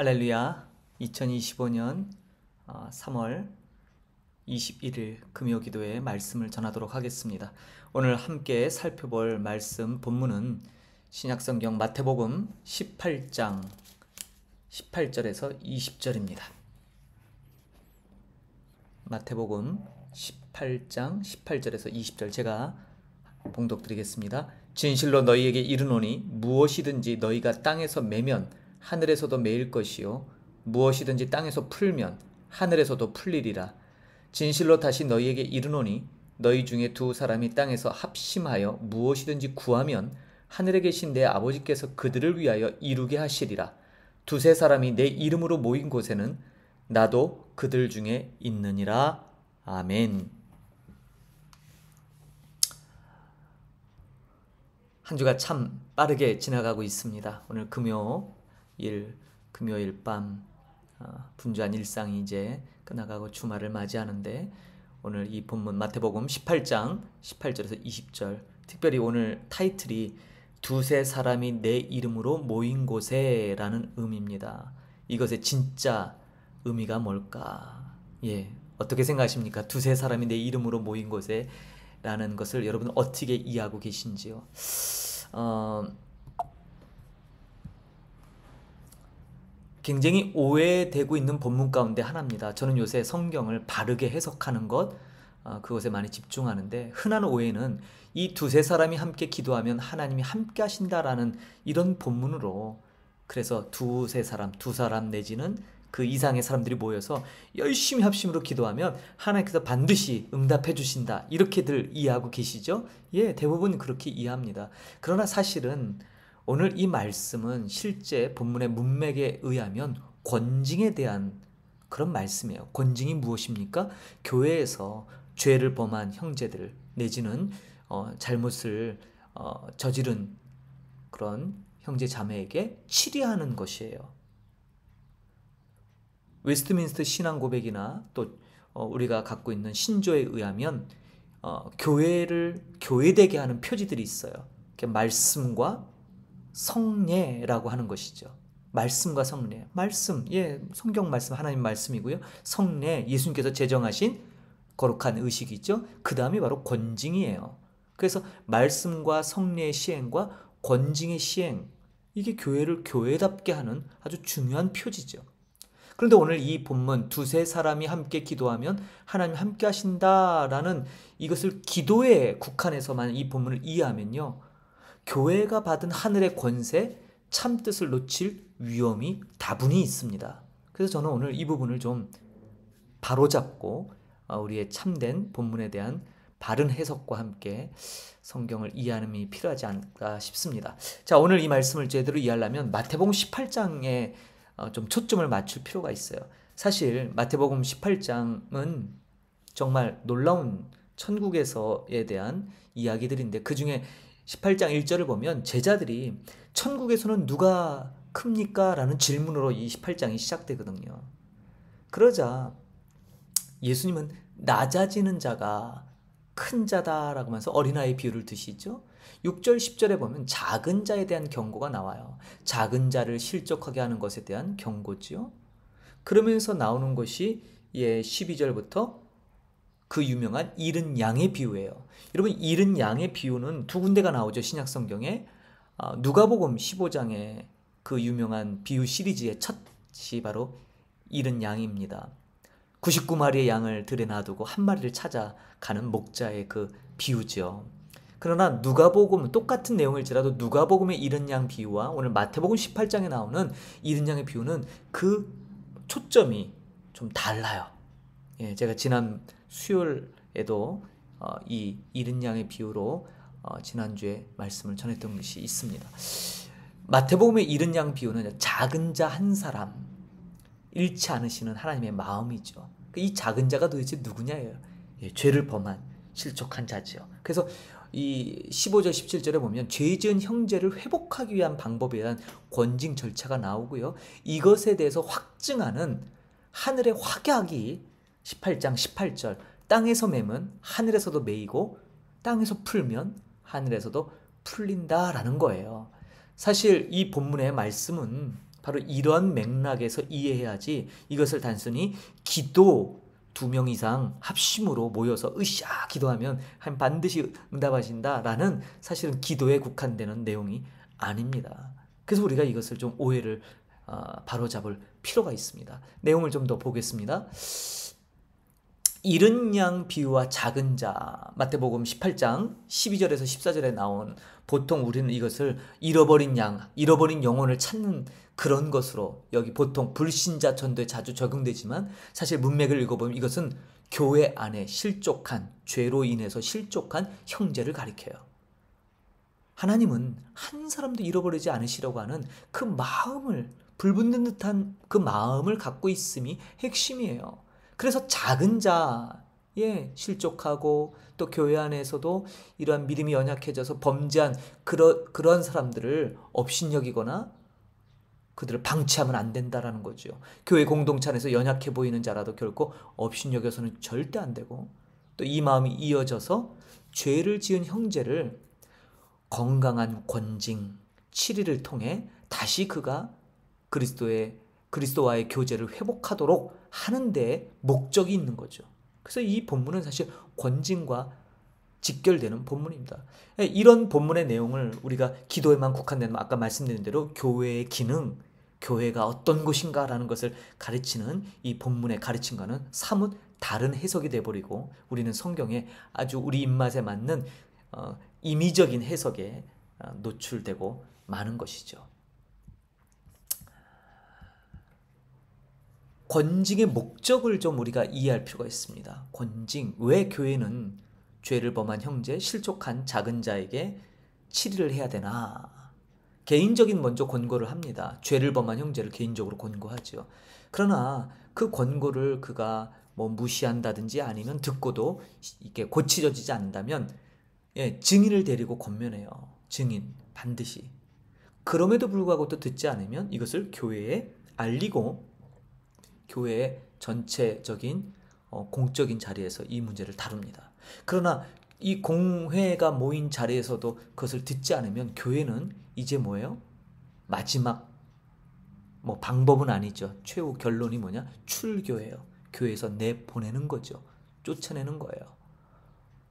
할렐루야. 2025년 3월 21일 금요기도의 말씀을 전하도록 하겠습니다. 오늘 함께 살펴볼 말씀 본문은 신약성경 마태복음 18장 18절에서 20절입니다. 마태복음 18장 18절에서 20절 제가 봉독드리겠습니다. 진실로 너희에게 이르노니 무엇이든지 너희가 땅에서 매면 하늘에서도 매일 것이요 무엇이든지 땅에서 풀면 하늘에서도 풀리리라. 진실로 다시 너희에게 이르노니 너희 중에 두 사람이 땅에서 합심하여 무엇이든지 구하면 하늘에 계신 내 아버지께서 그들을 위하여 이루게 하시리라. 두세 사람이 내 이름으로 모인 곳에는 나도 그들 중에 있느니라. 아멘. 한 주가 참 빠르게 지나가고 있습니다. 오늘 금요일 밤 분주한 일상이 이제 끝나가고 주말을 맞이하는데, 오늘 이 본문 마태복음 18장 18절에서 20절, 특별히 오늘 타이틀이 두세 사람이 내 이름으로 모인 곳에 라는 의미입니다. 이것의 진짜 의미가 뭘까? 어떻게 생각하십니까? 두세 사람이 내 이름으로 모인 곳에 라는 것을 여러분 어떻게 이해하고 계신지요? 굉장히 오해되고 있는 본문 가운데 하나입니다. 저는 요새 성경을 바르게 해석하는 것, 그것에 많이 집중하는데, 흔한 오해는 이 두세 사람이 함께 기도하면 하나님이 함께 하신다라는 이런 본문으로, 그래서 두세 사람, 두 사람 내지는 그 이상의 사람들이 모여서 열심히 합심으로 기도하면 하나님께서 반드시 응답해 주신다, 이렇게들 이해하고 계시죠? 대부분 그렇게 이해합니다. 그러나 사실은 오늘 이 말씀은 실제 본문의 문맥에 의하면 권징에 대한 그런 말씀이에요. 권징이 무엇입니까? 교회에서 죄를 범한 형제들 내지는 잘못을 저지른 그런 형제 자매에게 치리하는 것이에요. 웨스트민스터 신앙 고백이나 또 우리가 갖고 있는 신조에 의하면 교회를 교회되게 하는 표지들이 있어요. 말씀과 성례라고 하는 것이죠. 말씀과 성례. 말씀, 성경 말씀, 하나님 말씀이고요. 성례, 예수님께서 제정하신 거룩한 의식이죠. 그 다음이 바로 권징이에요. 그래서 말씀과 성례의 시행과 권징의 시행, 이게 교회를 교회답게 하는 아주 중요한 표지죠. 그런데 오늘 이 본문 두세 사람이 함께 기도하면 하나님 함께 하신다라는 이것을 기도에 국한해서만 이 본문을 이해하면요, 교회가 받은 하늘의 권세, 참뜻을 놓칠 위험이 다분히 있습니다. 그래서 저는 오늘 이 부분을 좀 바로잡고 우리의 참된 본문에 대한 바른 해석과 함께 성경을 이해하는 게 필요하지 않을까 싶습니다. 자, 오늘 이 말씀을 제대로 이해하려면 마태복음 18장에 좀 초점을 맞출 필요가 있어요. 사실 마태복음 18장은 정말 놀라운 천국에서에 대한 이야기들인데, 그 중에 18장 1절을 보면 제자들이 천국에서는 누가 큽니까? 라는 질문으로 이 18장이 시작되거든요. 그러자 예수님은 낮아지는 자가 큰 자다라고 하면서 어린아이 비유를 드시죠. 6절 10절에 보면 작은 자에 대한 경고가 나와요. 작은 자를 실족하게 하는 것에 대한 경고지요. 그러면서 나오는 것이 12절부터 그 유명한 잃은 양의 비유예요. 여러분, 잃은 양의 비유는 두 군데가 나오죠, 신약 성경에. 누가복음 15장에 그 유명한 비유 시리즈의 첫이 바로 잃은 양입니다. 99마리의 양을 들에 놔두고 한 마리를 찾아가는 목자의 그 비유죠. 그러나 누가복음은 똑같은 내용일지라도 누가복음의 잃은 양 비유와 오늘 마태복음 18장에 나오는 잃은 양의 비유는 그 초점이 좀 달라요. 제가 지난 수요일에도 이 잃은 양의 비유로 지난주에 말씀을 전했던 것이 있습니다. 마태복음의 잃은 양 비유는 작은 자 한 사람, 잃지 않으시는 하나님의 마음이죠. 이 작은 자가 도대체 누구냐예요. 죄를 범한 실족한 자지요. 그래서 이 15절 17절에 보면 죄 지은 형제를 회복하기 위한 방법에 대한 권징 절차가 나오고요, 이것에 대해서 확증하는 하늘의 확약이 18장 18절, 땅에서 매면 하늘에서도 매이고 땅에서 풀면 하늘에서도 풀린다라는 거예요. 사실 이 본문의 말씀은 바로 이런 맥락에서 이해해야지 이것을 단순히 기도 2명 이상 합심으로 모여서 으쌰 기도하면 반드시 응답하신다라는 사실은 기도에 국한되는 내용이 아닙니다. 그래서 우리가 이것을 좀 오해를 바로잡을 필요가 있습니다. 내용을 좀 더 보겠습니다. 이른 양 비유와 작은 자, 마태복음 18장 12절에서 14절에 나온, 보통 우리는 이것을 잃어버린 양, 잃어버린 영혼을 찾는 그런 것으로, 여기 보통 불신자 전도에 자주 적용되지만 사실 문맥을 읽어보면 이것은 교회 안에 실족한, 죄로 인해서 실족한 형제를 가리켜요. 하나님은 한 사람도 잃어버리지 않으시려고 하는 그 마음을, 불붙는 듯한 그 마음을 갖고 있음이 핵심이에요. 그래서 작은 자에 실족하고 또 교회 안에서도 이러한 믿음이 연약해져서 범죄한 그런 사람들을 업신여기거나 그들을 방치하면 안 된다라는 거죠. 교회 공동체 안에서 연약해 보이는 자라도 결코 업신여겨서는 절대 안 되고, 또 이 마음이 이어져서 죄를 지은 형제를 건강한 권징, 치리를 통해 다시 그가 그리스도와의 교제를 회복하도록 하는 데 목적이 있는 거죠. 그래서 이 본문은 사실 권징과 직결되는 본문입니다. 이런 본문의 내용을 우리가 기도에만 국한되는, 아까 말씀드린 대로 교회의 기능, 교회가 어떤 곳인가라는 것을 가르치는 이 본문의 가르침과는 사뭇 다른 해석이 돼버리고, 우리는 성경에 아주 우리 입맛에 맞는 임의적인 해석에 노출되고 마는 것이죠. 권징의 목적을 좀 우리가 이해할 필요가 있습니다. 권징, 왜 교회는 죄를 범한 형제, 실족한 작은 자에게 치리를 해야 되나? 개인적인 먼저 권고를 합니다. 죄를 범한 형제를 개인적으로 권고하죠. 그러나 그 권고를 그가 무시한다든지 아니면 듣고도 이게 고치져지지 않는다면 증인을 데리고 권면해요. 증인 반드시. 그럼에도 불구하고 또 듣지 않으면 이것을 교회에 알리고 교회의 전체적인 공적인 자리에서 이 문제를 다룹니다. 그러나 이 공회가 모인 자리에서도 그것을 듣지 않으면 교회는 이제 뭐예요? 마지막 방법은 아니죠. 최후 결론이 뭐냐? 출교예요. 교회에서 내보내는 거죠. 쫓아내는 거예요.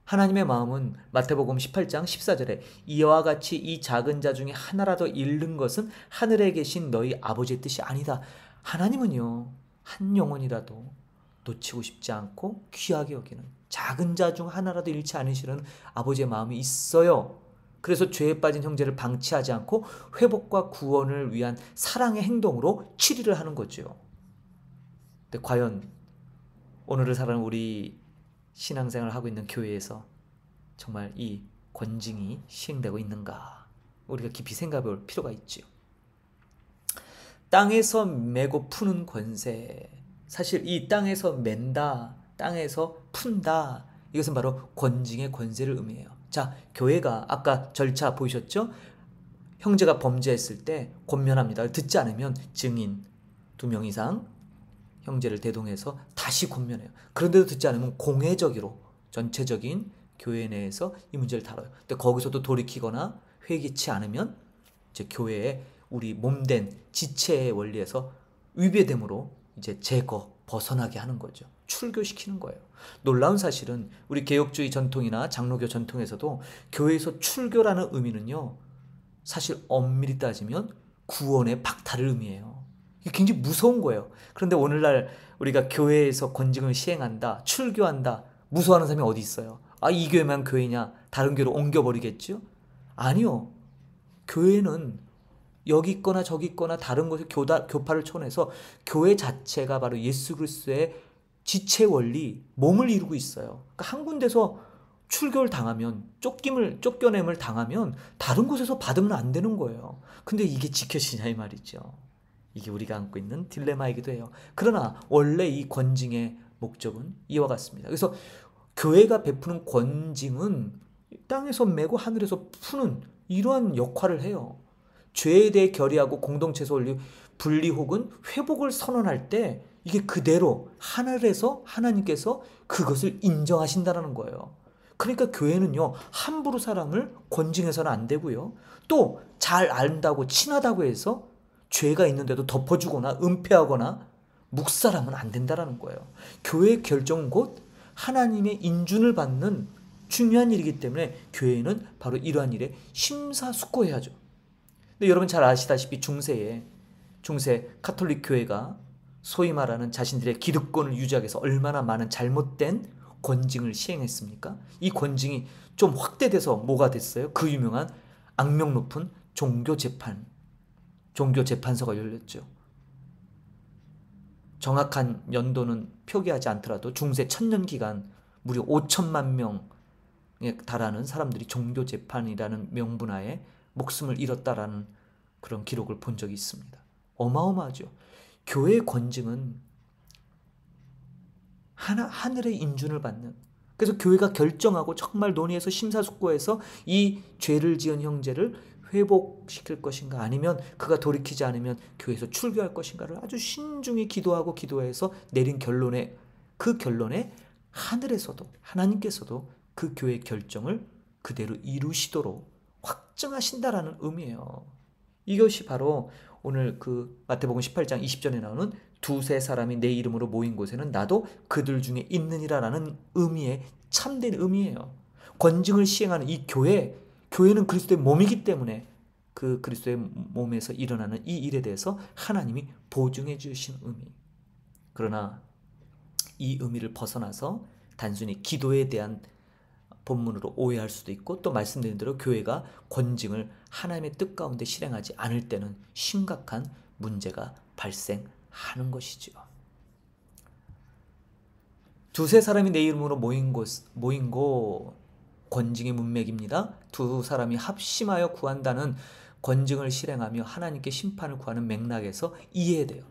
하나님의 마음은 마태복음 18장 14절에 이와 같이 이 작은 자 중에 하나라도 잃는 것은 하늘에 계신 너희 아버지의 뜻이 아니다. 하나님은요, 한 영혼이라도 놓치고 싶지 않고 귀하게 여기는, 작은 자 중 하나라도 잃지 않으시는 아버지의 마음이 있어요. 그래서 죄에 빠진 형제를 방치하지 않고 회복과 구원을 위한 사랑의 행동으로 치리를 하는 거죠. 근데 과연 오늘을 살아가는 우리 신앙생활을 하고 있는 교회에서 정말 이 권징이 시행되고 있는가? 우리가 깊이 생각해 볼 필요가 있죠. 땅에서 메고 푸는 권세, 사실 이 땅에서 맨다, 땅에서 푼다, 이것은 바로 권징의 권세를 의미해요. 자, 교회가 아까 절차 보이셨죠? 형제가 범죄했을 때 권면합니다. 듣지 않으면 증인 2명 이상 형제를 대동해서 다시 권면해요. 그런데도 듣지 않으면 공회적으로 전체적인 교회 내에서 이 문제를 다뤄요. 근데 거기서도 돌이키거나 회개치 않으면 이제 교회에 우리 몸된 지체의 원리에서 위배됨으로 이제 제거, 벗어나게 하는 거죠. 출교시키는 거예요. 놀라운 사실은 우리 개혁주의 전통이나 장로교 전통에서도 교회에서 출교라는 의미는요, 사실 엄밀히 따지면 구원의 박탈을 의미해요. 이게 굉장히 무서운 거예요. 그런데 오늘날 우리가 교회에서 권징을 시행한다, 출교한다, 무서워하는 사람이 어디 있어요? 아, 이 교회만 교회냐? 다른 교회로 옮겨버리겠죠? 아니요. 교회는 여기 있거나 저기 있거나 다른 곳에 교파를 쳐내서 교회 자체가 바로 예수 그리스도의 지체 원리, 몸을 이루고 있어요. 그러니까 한 군데서 출교를 당하면, 쫓겨냄을 당하면 다른 곳에서 받으면 안 되는 거예요. 근데 이게 지켜지냐 이 말이죠. 이게 우리가 안고 있는 딜레마이기도 해요. 그러나 원래 이 권징의 목적은 이와 같습니다. 그래서 교회가 베푸는 권징은 땅에서 메고 하늘에서 푸는 이러한 역할을 해요. 죄에 대해 결의하고 공동체에서 분리 혹은 회복을 선언할 때 이게 그대로 하늘에서 하나님께서 그것을 인정하신다는 거예요. 그러니까 교회는요, 함부로 사람을 권징해서는 안 되고요. 또 잘 안다고 친하다고 해서 죄가 있는데도 덮어주거나 은폐하거나 묵살하면 안 된다라는 거예요. 교회의 결정은 곧 하나님의 인준을 받는 중요한 일이기 때문에 교회는 바로 이러한 일에 심사숙고해야죠. 근데 여러분 잘 아시다시피 중세 카톨릭 교회가 소위 말하는 자신들의 기득권을 유지하기 위해서 얼마나 많은 잘못된 권징을 시행했습니까? 이 권징이 좀 확대돼서 뭐가 됐어요? 그 유명한 악명 높은 종교재판소가 열렸죠. 정확한 연도는 표기하지 않더라도 중세 1000년 기간 무려 5천만 명에 달하는 사람들이 종교재판이라는 명분하에 목숨을 잃었다라는 그런 기록을 본 적이 있습니다. 어마어마하죠. 교회의 권징은 하늘의 인준을 받는, 그래서 교회가 결정하고 정말 논의해서 심사숙고해서 이 죄를 지은 형제를 회복시킬 것인가 아니면 그가 돌이키지 않으면 교회에서 출교할 것인가를 아주 신중히 기도하고 기도해서 내린 그 결론에 하늘에서도 하나님께서도 그 교회의 결정을 그대로 이루시도록 확정하신다라는 의미예요. 이것이 바로 오늘 그 마태복음 18장 20절에 나오는 두세 사람이 내 이름으로 모인 곳에는 나도 그들 중에 있느니라라는 의미의 참된 의미예요. 권징을 시행하는 이 교회는 그리스도의 몸이기 때문에 그 그리스도의 몸에서 일어나는 이 일에 대해서 하나님이 보증해 주신 의미. 그러나 이 의미를 벗어나서 단순히 기도에 대한 본문으로 오해할 수도 있고, 또 말씀드린 대로 교회가 권징을 하나님의 뜻 가운데 실행하지 않을 때는 심각한 문제가 발생하는 것이죠. 두세 사람이 내 이름으로 모인 곳 권징의 문맥입니다. 두 사람이 합심하여 구한다는 권징을 실행하며 하나님께 심판을 구하는 맥락에서 이해돼요.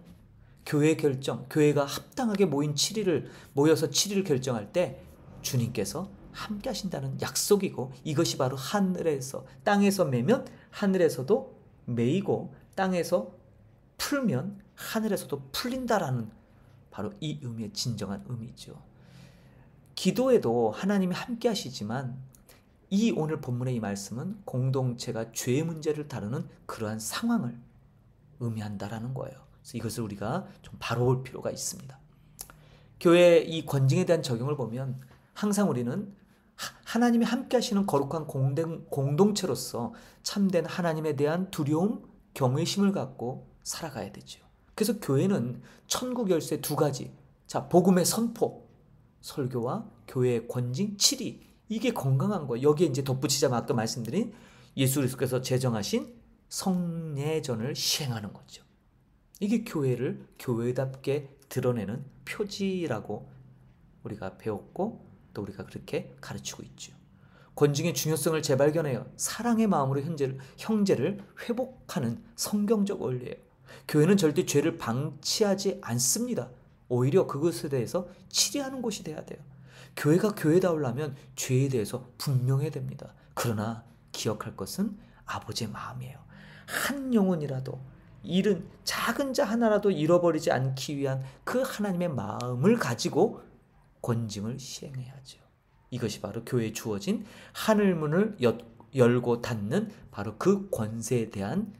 교회 결정, 교회가 합당하게 모여서 7일을 결정할 때 주님께서 함께 하신다는 약속이고, 이것이 바로 하늘에서 땅에서 매면 하늘에서도 매이고 땅에서 풀면 하늘에서도 풀린다라는 바로 이 의미의 진정한 의미죠. 기도에도 하나님이 함께 하시지만 이 오늘 본문의 이 말씀은 공동체가 죄의 문제를 다루는 그러한 상황을 의미한다라는 거예요. 그래서 이것을 우리가 좀 바로 볼 필요가 있습니다. 교회의 이 권징에 대한 적용을 보면 항상 우리는 하나님이 함께 하시는 거룩한 공동체로서 참된 하나님에 대한 두려움, 경외심을 갖고 살아가야 되죠. 그래서 교회는 천국 열쇠 두 가지, 복음의 선포, 설교와 교회의 권징, 치리, 이게 건강한 거예요. 여기에 이제 덧붙이자면 아까 말씀드린 예수 그리스도께서 제정하신 성례전을 시행하는 거죠. 이게 교회를 교회답게 드러내는 표지라고 우리가 배웠고, 또 우리가 그렇게 가르치고 있죠. 권징의 중요성을 재발견해요. 사랑의 마음으로 형제를 회복하는 성경적 원리예요. 교회는 절대 죄를 방치하지 않습니다. 오히려 그것에 대해서 치리하는 곳이 돼야 돼요. 교회가 교회다우려면 죄에 대해서 분명해야 됩니다. 그러나 기억할 것은 아버지의 마음이에요. 한 영혼이라도 작은 자 하나라도 잃어버리지 않기 위한 그 하나님의 마음을 가지고 권징을 시행해야죠. 이것이 바로 교회에 주어진 하늘문을 열고 닫는 바로 그 권세에 대한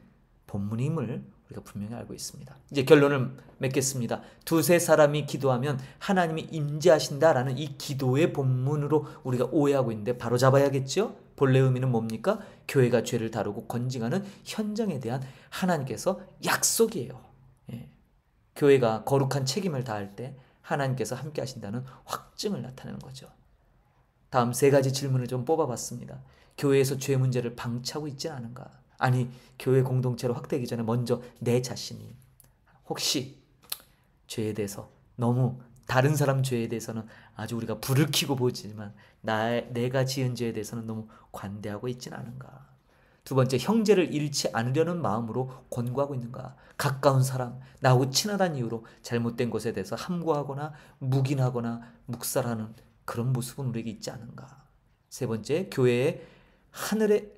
본문임을 우리가 분명히 알고 있습니다. 이제 결론을 맺겠습니다. 두세 사람이 기도하면 하나님이 임재하신다라는 이 기도의 본문으로 우리가 오해하고 있는데 바로 잡아야겠죠? 본래 의미는 뭡니까? 교회가 죄를 다루고 권징하는 현장에 대한 하나님께서 약속이에요. 교회가 거룩한 책임을 다할 때 하나님께서 함께 하신다는 확증을 나타내는 거죠. 다음 세 가지 질문을 좀 뽑아봤습니다. 교회에서 죄 문제를 방치하고 있지 않은가? 아니, 교회 공동체로 확대하기 전에 먼저 내 자신이 혹시 죄에 대해서 너무 다른 사람 죄에 대해서는 아주 우리가 불을 켜고 보지만 내가 지은 죄에 대해서는 너무 관대하고 있진 않은가? 두 번째, 형제를 잃지 않으려는 마음으로 권고하고 있는가? 가까운 사람, 나하고 친하다는 이유로 잘못된 것에 대해서 함구하거나 묵인하거나 묵살하는 그런 모습은 우리에게 있지 않은가? 세 번째, 교회의 하늘의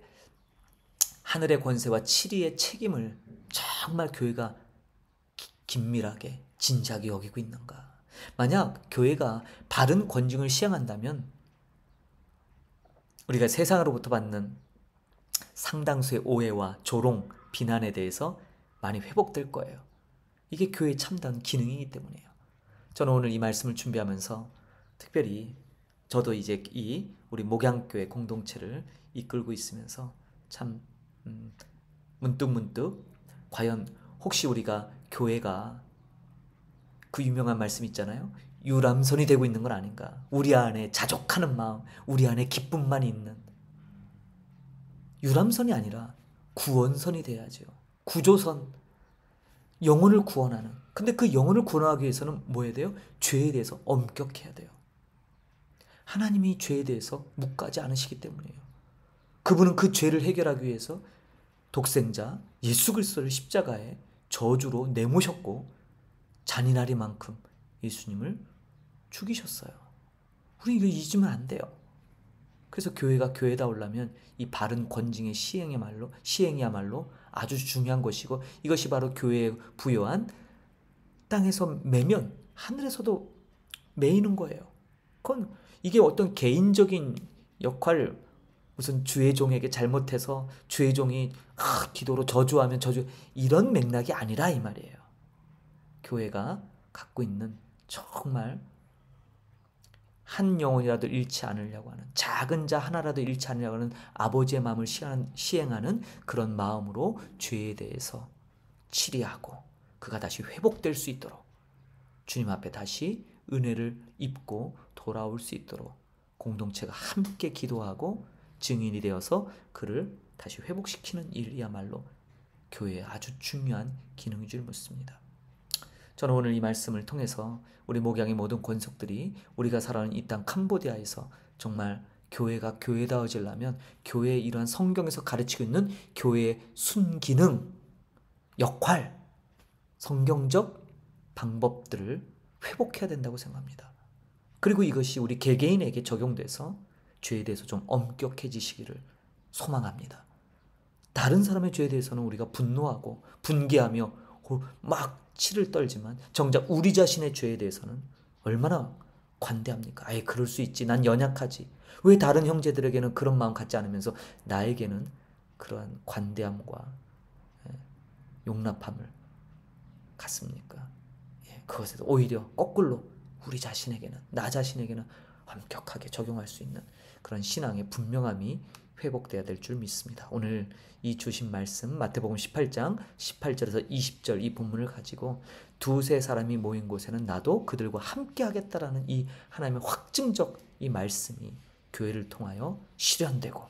권세와 치리의 책임을 정말 교회가 긴밀하게 진지하게 여기고 있는가? 만약 교회가 바른 권징을 시행한다면 우리가 세상으로부터 받는 상당수의 오해와 조롱, 비난에 대해서 많이 회복될 거예요. 이게 교회의 참다운 기능이기 때문이에요. 저는 오늘 이 말씀을 준비하면서 특별히 저도 이제 이 우리 목양교회 공동체를 이끌고 있으면서 참 문득문득 과연 혹시 우리가 교회가 그 유명한 말씀 있잖아요. 유람선이 되고 있는 건 아닌가. 우리 안에 자족하는 마음, 우리 안에 기쁨만 있는 유람선이 아니라 구원선이 돼야죠. 구조선, 영혼을 구원하는. 근데 그 영혼을 구원하기 위해서는 뭐 해야 돼요? 죄에 대해서 엄격해야 돼요. 하나님이 죄에 대해서 묵가지 않으시기 때문이에요. 그분은 그 죄를 해결하기 위해서 독생자 예수 그리스도를 십자가에 저주로 내모셨고 잔인하리만큼 예수님을 죽이셨어요. 우리 이거 잊으면 안 돼요. 그래서 교회가 교회다우려면 이 바른 권징의 시행이야말로 아주 중요한 것이고, 이것이 바로 교회에 부여한 땅에서 매면 하늘에서도 매이는 거예요. 그건 이게 어떤 개인적인 역할, 무슨 주의 종에게 잘못해서 주의 종이 기도로 저주하면 저주, 이런 맥락이 아니라 이 말이에요. 교회가 갖고 있는 정말 한 영혼이라도 잃지 않으려고 하는, 작은 자 하나라도 잃지 않으려고 하는 아버지의 마음을 시행하는 그런 마음으로 죄에 대해서 치리하고 그가 다시 회복될 수 있도록, 주님 앞에 다시 은혜를 입고 돌아올 수 있도록 공동체가 함께 기도하고 증인이 되어서 그를 다시 회복시키는 일이야말로 교회의 아주 중요한 기능인 줄 믿습니다. 저는 오늘 이 말씀을 통해서 우리 목양의 모든 권속들이 우리가 살아가는 이 땅 캄보디아에서 정말 교회가 교회다워지려면 교회의 이러한 성경에서 가르치고 있는 교회의 순기능, 역할, 성경적 방법들을 회복해야 된다고 생각합니다. 그리고 이것이 우리 개개인에게 적용돼서 죄에 대해서 좀 엄격해지시기를 소망합니다. 다른 사람의 죄에 대해서는 우리가 분노하고 분개하며 막 치를 떨지만 정작 우리 자신의 죄에 대해서는 얼마나 관대합니까? 아예 그럴 수 있지. 난 연약하지. 왜 다른 형제들에게는 그런 마음 갖지 않으면서 나에게는 그러한 관대함과 용납함을 갖습니까? 그것에서 오히려 거꾸로 우리 자신에게는, 나 자신에게는 엄격하게 적용할 수 있는 그런 신앙의 분명함이 회복돼야 될 줄 믿습니다. 오늘 이 주신 말씀 마태복음 18장 18절에서 20절 이 본문을 가지고 두세 사람이 모인 곳에는 나도 그들과 함께 하겠다라는 이 하나님의 확증적 이 말씀이 교회를 통하여 실현되고,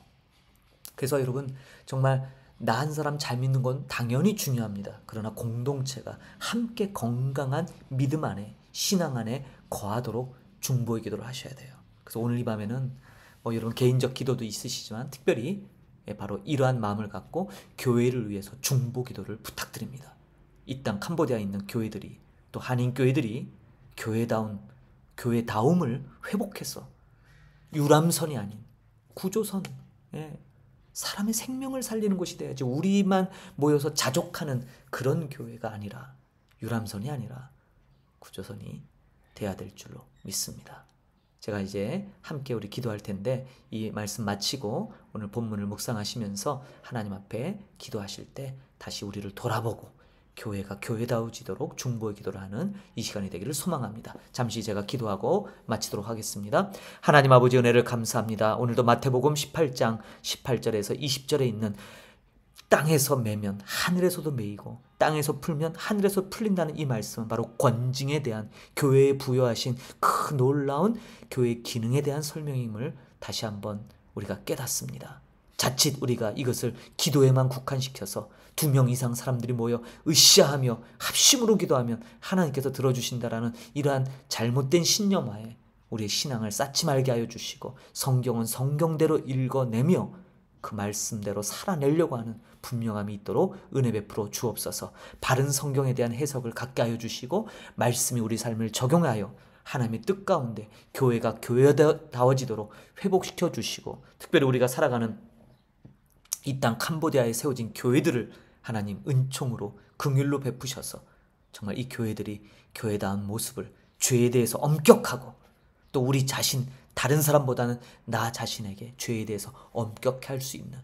그래서 여러분 정말 나 한 사람 잘 믿는 건 당연히 중요합니다. 그러나 공동체가 함께 건강한 믿음 안에, 신앙 안에 거하도록 중보의 기도를 하셔야 돼요. 그래서 오늘 이 밤에는 여러분 개인적 기도도 있으시지만 특별히 바로 이러한 마음을 갖고 교회를 위해서 중보 기도를 부탁드립니다. 이 땅 캄보디아에 있는 교회들이, 또 한인 교회들이 교회다움을 회복해서 유람선이 아닌 구조선, 사람의 생명을 살리는 곳이 돼야지, 우리만 모여서 자족하는 그런 교회가 아니라, 유람선이 아니라 구조선이 돼야 될 줄로 믿습니다. 제가 이제 함께 우리 기도할 텐데 이 말씀 마치고 오늘 본문을 묵상하시면서 하나님 앞에 기도하실 때 다시 우리를 돌아보고 교회가 교회다워지도록 중보의 기도를 하는 이 시간이 되기를 소망합니다. 잠시 제가 기도하고 마치도록 하겠습니다. 하나님 아버지 은혜를 감사합니다. 오늘도 마태복음 18장 18절에서 20절에 있는 땅에서 매면 하늘에서도 매이고 땅에서 풀면 하늘에서 풀린다는 이 말씀은 바로 권징에 대한, 교회에 부여하신 그 놀라운 교회의 기능에 대한 설명임을 다시 한번 우리가 깨닫습니다. 자칫 우리가 이것을 기도에만 국한시켜서 2명 이상 사람들이 모여 으쌰하며 합심으로 기도하면 하나님께서 들어주신다라는 이러한 잘못된 신념하에 우리의 신앙을 쌓지 말게 하여 주시고, 성경은 성경대로 읽어내며 그 말씀대로 살아내려고 하는 분명함이 있도록 은혜 베풀어 주옵소서. 바른 성경에 대한 해석을 갖게 하여 주시고 말씀이 우리 삶을 적용하여 하나님의 뜻 가운데 교회가 교회다워지도록 회복시켜 주시고, 특별히 우리가 살아가는 이 땅 캄보디아에 세워진 교회들을 하나님 은총으로 긍휼로 베푸셔서 정말 이 교회들이 교회다운 모습을, 죄에 대해서 엄격하고, 또 우리 자신, 다른 사람보다는 나 자신에게 죄에 대해서 엄격해 할 수 있는,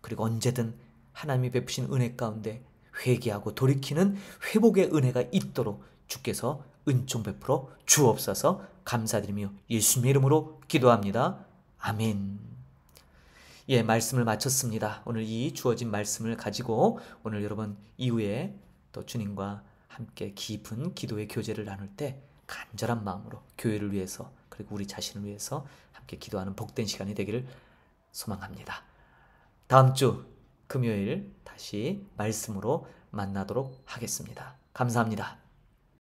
그리고 언제든 하나님이 베푸신 은혜 가운데 회개하고 돌이키는 회복의 은혜가 있도록 주께서 은총 베풀어 주옵소서. 감사드리며 예수님의 이름으로 기도합니다. 아멘. 예, 말씀을 마쳤습니다. 오늘 이 주어진 말씀을 가지고 오늘 여러분 이후에 또 주님과 함께 깊은 기도의 교제를 나눌 때 간절한 마음으로 교회를 위해서 그리고 우리 자신을 위해서 함께 기도하는 복된 시간이 되기를 소망합니다. 다음 주 금요일 다시 말씀으로 만나도록 하겠습니다. 감사합니다.